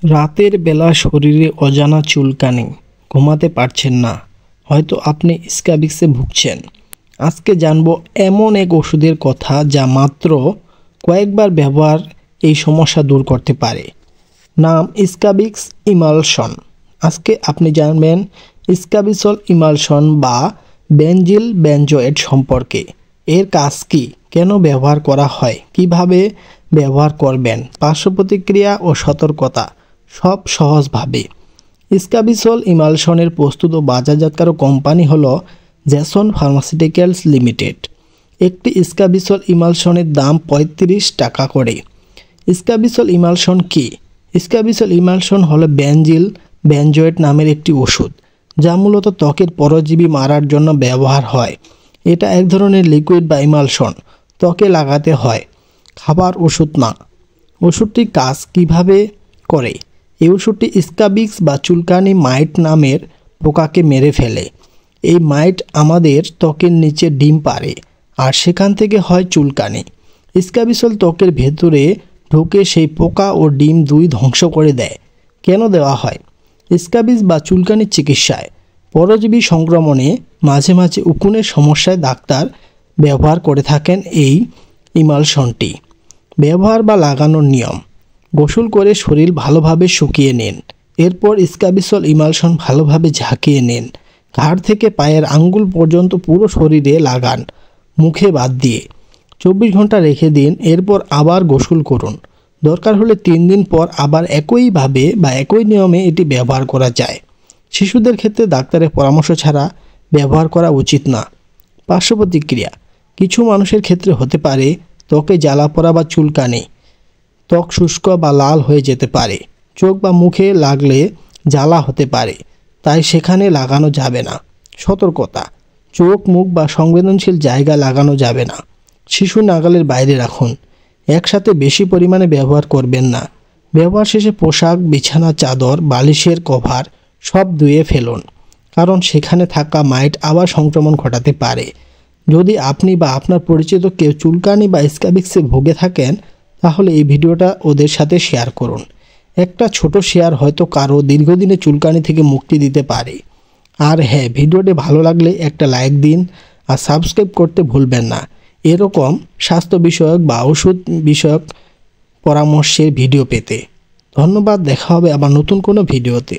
রাতের বেলা শরীরে অজানা চুলকানি, ঘুমাতে পারছেন না, হয়তো আপনি স্ক্যাবিক্সে ভুগছেন। আজকে জানবো এমন এক ওষুধের কথা যা মাত্র কয়েকবার ব্যবহার এই সমস্যা দূর করতে পারে। নাম স্ক্যাবিক্স ইমালশন। আজকে আপনি জানবেন স্ক্যাবিসল ইমালশন বা বেনজিল বেনজোয়েট সম্পর্কে। এর কাজ কী, কেন ব্যবহার করা হয়, কিভাবে ব্যবহার করবেন, পার্শ্ব প্রতিক্রিয়া ও সতর্কতা সব সহজভাবে। স্ক্যাবিসল ইমালশনের প্রস্তুত ও বাজারজাতকারক কোম্পানি হলো জেসন ফার্মাসিউটিক্যালস লিমিটেড। একটি স্ক্যাবিসল ইমালশনের দাম ৩৫ টাকা করে। স্ক্যাবিসল ইমালশন কি? স্ক্যাবিসল ইমালশন হলো বেনজিল বেনজোয়েট নামের একটি ওষুধ, যা মূলত ত্বকের পরজীবী মারার জন্য ব্যবহার হয়। এটা এক ধরনের লিকুইড বা ইমালশন, ত্বকে লাগাতে হয়, খাবার ওষুধ না। ওষুধটির কাজ কিভাবে করে? এই ওষুধটি স্ক্যাবিক্স বা চুলকানি মাইট নামের পোকাকে মেরে ফেলে। এই মাইট আমাদের ত্বকের নিচে ডিম পাড়ে আর সেখান থেকে হয় চুলকানি। স্ক্যাবিসল ত্বকের ভেতরে ঢুকে সেই পোকা ও ডিম দুই ধ্বংস করে দেয়। কেন দেওয়া হয়? স্ক্যাবিক্স বা চুলকানির চিকিৎসায় পরজীবী সংক্রমণে মাঝে মাঝে উকুনের সমস্যায় ডাক্তার ব্যবহার করে থাকেন এই ইমালশনটি। ব্যবহার বা লাগানোর নিয়ম: গোসল করে শরীর ভালোভাবে শুকিয়ে নিন। এরপর স্ক্যাবিসল ইমালশন ভালোভাবে ঝাঁকিয়ে নিন। ঘাড় থেকে পায়ের আঙ্গুল পর্যন্ত পুরো শরীরে লাগান, মুখে বাদ দিয়ে। ২৪ ঘন্টা রেখে দিন, এরপর আবার গোসল করুন। দরকার হলে ৩ দিন পর আবার একইভাবে বা একই নিয়মে এটি ব্যবহার করা যায়। শিশুদের ক্ষেত্রে ডাক্তারের পরামর্শ ছাড়া ব্যবহার করা উচিত না। পার্শ্ব প্রতিক্রিয়া: কিছু মানুষের ক্ষেত্রে হতে পারে ত্বকে জ্বালা পোড়া বা চুলকানি, ত্বক শুষ্ক বা লাল হয়ে যেতে পারে, চোখ বা মুখে লাগলে জ্বালা হতে পারে, তাই সেখানে লাগানো যাবে না। সতর্কতা: চোখ, মুখ বা সংবেদনশীল জায়গা লাগানো যাবে না। শিশু নাগালের বাইরে রাখুন। একসাথে বেশি পরিমাণে ব্যবহার করবেন না। ব্যবহার শেষে পোশাক, বিছানা চাদর, বালিশের কভার সব ধুয়ে ফেলুন, কারণ সেখানে থাকা মাইট আবার সংক্রমণ ঘটাতে পারে। যদি আপনি বা আপনার পরিচিত কেউ চুলকানি বা স্ক্যাবিক্সে ভুগে থাকেন, তাহলে এই ভিডিওটা ওদের সাথে শেয়ার করুন। একটা ছোট শেয়ার হয়তো কারো দীর্ঘদিনে চুলকানি থেকে মুক্তি দিতে পারে। আর হ্যাঁ, ভিডিওটি ভালো লাগলে একটা লাইক দিন আর সাবস্ক্রাইব করতে ভুলবেন না এরকম স্বাস্থ্য বিষয়ক বা ওষুধ বিষয়ক পরামর্শের ভিডিও পেতে। ধন্যবাদ। দেখা হবে আবার নতুন কোনো ভিডিওতে।